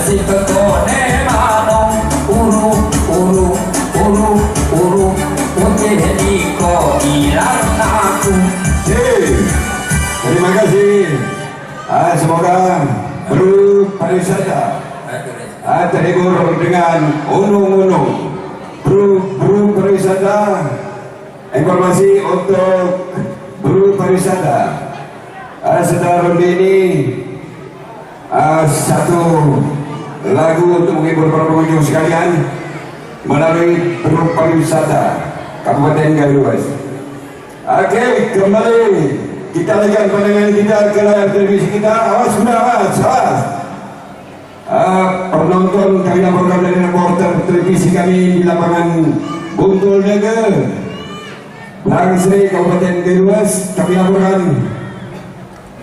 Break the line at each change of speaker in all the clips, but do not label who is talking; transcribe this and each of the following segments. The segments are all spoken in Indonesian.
si pekone manong uru uru uru uru uti ko ilang aku.
Terima kasih. Semoga pariwisata terhibur dengan unung-unung. Pariwisata, informasi untuk pariwisata. Setelah ronde ini satu lagu untuk menghibur para pengunjung sekalian melalui pariwisata Kabupaten Galuas. Oke, kembali kita alihkan pandangan kita ke layar televisi kita. Awas, awas. Penonton kami laporkan dari reporter televisi kami di lapangan Buntul Naga, Langsri, Kabupaten Galuas. Kami laporkan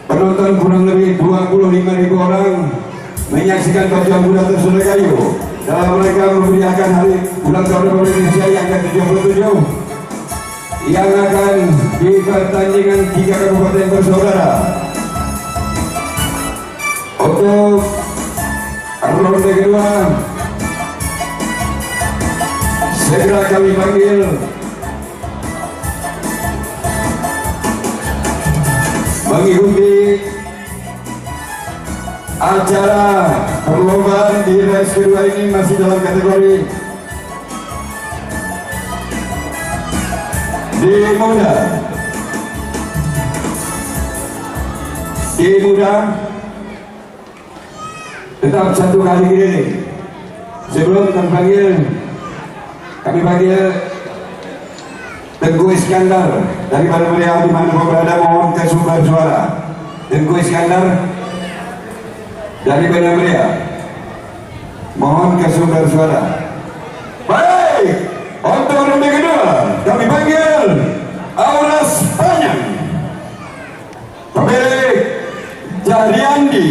penonton kurang lebih 25.000 orang menyaksikan pacuan kuda tersulut kayu dalam mereka memeriahkan hari ulang tahun Republik Indonesia yang ke-77 yang akan di pertandingan 3 kabupaten bersaudara. Untuk ronde kedua segera kami panggil mengikuti acara perlombaan di race kedua ini masih dalam kategori di muda tetap satu kali keliling. Sebelum kami panggil Tengku Iskandar dari Meriah, di mana kau berada, mohon ke sumber suara. Tengku Iskandar dari Meriah, mohon ke sumber suara. Baik, untuk ronde kedua kami panggil Auras Panjang, pemilik Jariandi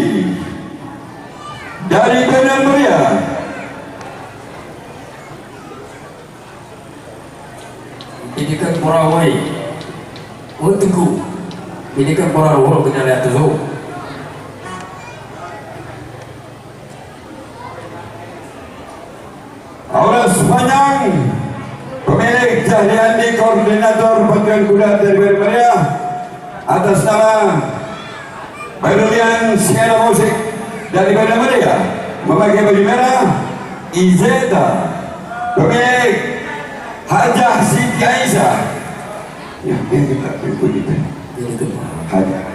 dari Meriah.
Ini kan Porawai untukku. Ini kan Porawai kita lihat dulu.
Auras Panjang, pemilik Jariandi, koordinator pacuan kuda dari Meriah, atas nama Barulian Skena Musik dari Meriah, memakai baju merah. Izeta, pemilik Hajah Siti Aisyah, ya kita begitu. Hajah.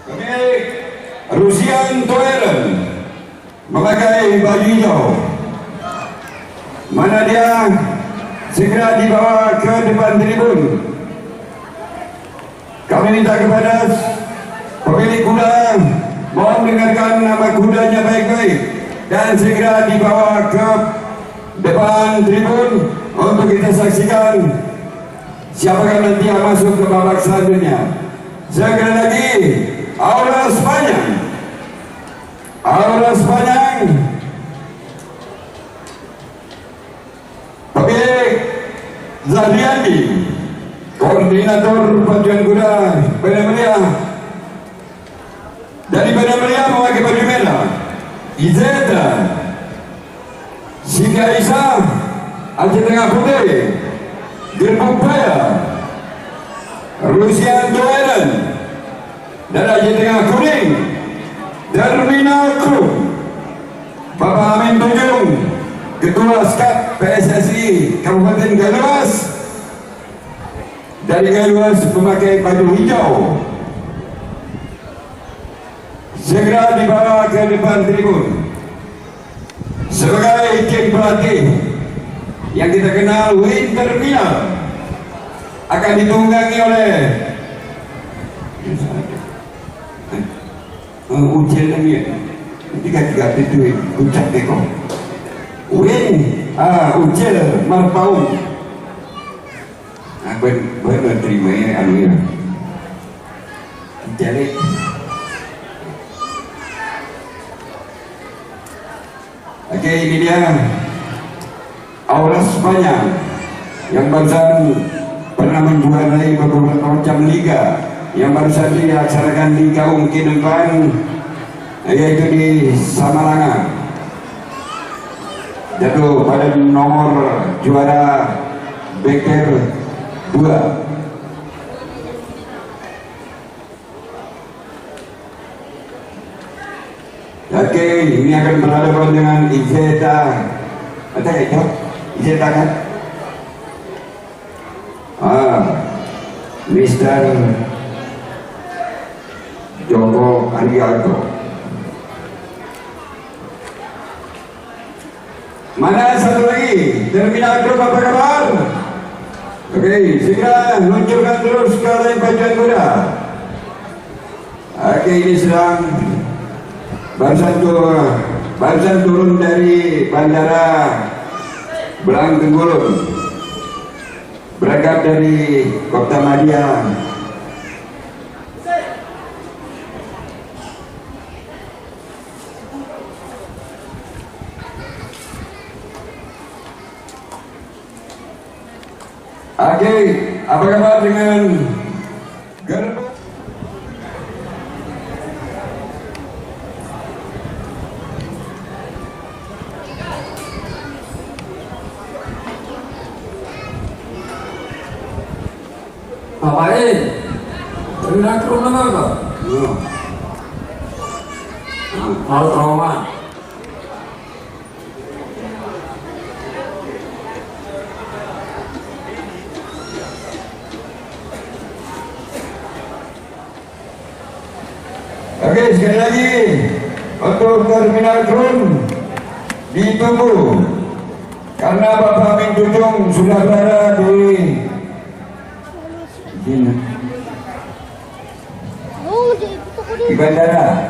Pemilik Rusian Toeren memakai baju hijau, mana dia segera dibawa ke depan tribun. Kami minta kepada pemilik kuda mohon dengarkan nama kudanya baik-baik dan segera dibawa ke depan tribun untuk kita saksikan siapakah nanti yang masuk ke babak selanjutnya. Sekali lagi, Auras Panjang, Auras Panjang, pemilik Zahriandi, koordinator pacuan kuda Meriah, dari Meriah memakai baju merah. Izeta, Siti Aisyah, Aceh Tengah Putih, Gerbang Paya, Rusian Toeren, dan Aceh Tengah Kuning, Darmina Krum, Bapak Amin Tunjung, Ketua SKAT PSSI Kabupaten Galuas, dari Galuas memakai baju hijau, segera dibawa ke depan tribun sebagai tim pelatih yang kita kenal Winter Minal, akan ditunggangi oleh ujian ini tiga itu ucap teko ujian marpaung bener terima ya anu ya Jadi oke, ini dia Auras Banyak yang barusan pernah menjuarai beberapa macam liga yang barusan dilaksanakan di Gaung Kinempan, yaitu di Samaranga, jatuh pada nomor juara Beker 2. Oke, ini akan berhadapan dengan Izeta. Ada itu? Izeta kan? Mister Joko Arigato. Mana satu lagi? Terminal Group, apa kabar? Oke, segera luncurkan terus ke lain pacuan kuda. Oke, ini sedang barusan turun dari bandara Belang Tenggulun, berangkat dari Kota Madia. Oke, apa kabar dengan gerbong?
Bapak terminal Group nama apa? Mau trauma.
Oke, sekali lagi untuk Terminal Group ditunggu karena Bapak Amin Jujung sudah berada di bandara.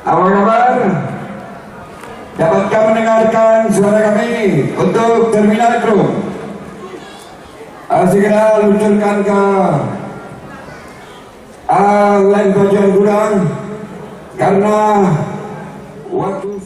Apa kabar? Dapatkah mendengarkan suara kami untuk Terminal Group? Segera luncurkan ke lain pacuan gudang karena waktu.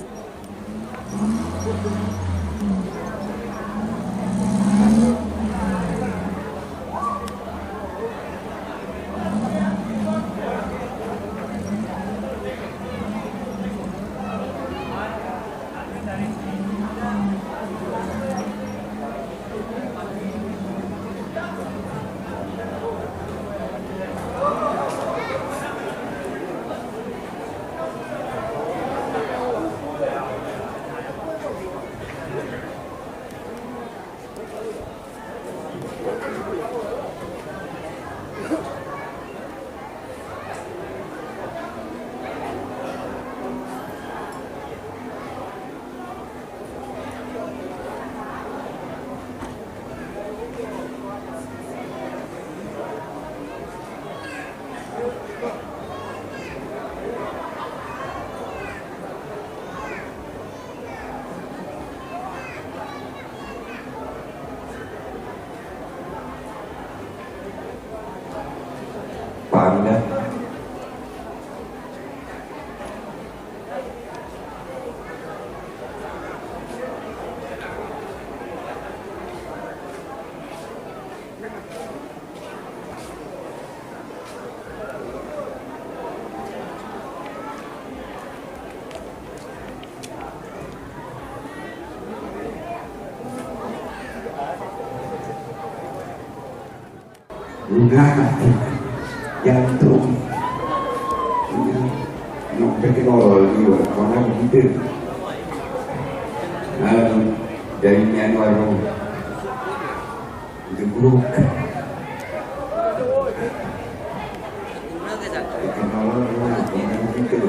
Panda. Udah jantung no teknologi orang begitu dari Myanmar gebruk teknologi orang begitu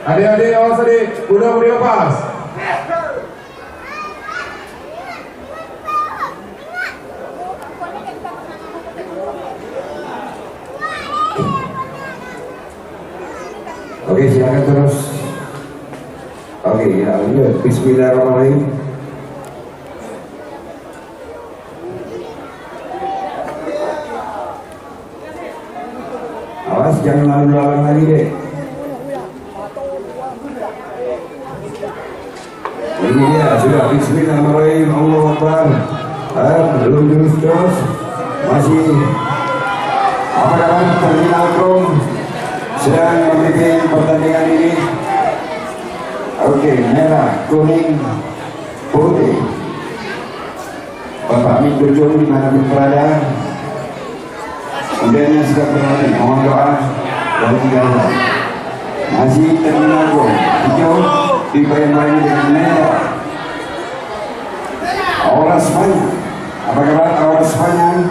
Adik-adik, awas adik, udah boleh lepas. Oke, silakan terus. Oke, ya, lanjut. Bismillahirrahmanirrahim. Awas, jangan lalu-lalang lagi deh. Ini dia sudah bismillahirrahmanirrahim. Allahu Akbar. Belum terus masih apa kabar terminal Krom sedang memimpin pertandingan ini. Oke, merah, kuning, putih. Bapak Minto Jung dimanapun berada, kemudian yang sedang berada, mohon doa dari segala. Masih terminal Krom hijau dibayang-bayangi dengan merah. Aura Spanyol, apa kabar Aura Spanyol?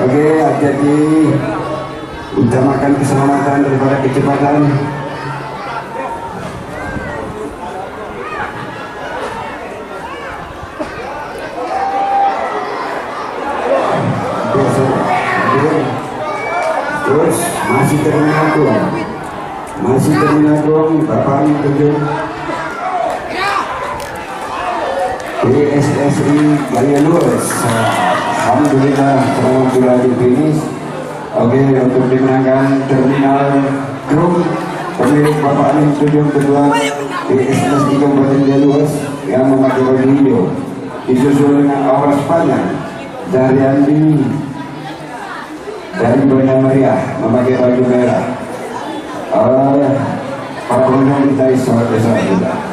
Oke, hati-hati, utamakan keselamatan daripada kecepatan. Terus masih terminal dong, Bapak Minto PSSI Gaya Luas. Alhamdulillah sudah di finish. Oke, untuk dimenangkan terminal Krom pemilik Bapak Minto kedua PSSI Kabupaten Gaya Luas yang memakai baju hijau, disusul dengan Aura Spanyol dari Andi dari Banda Maria memakai baju merah. Para pengunjung kita sholat isya.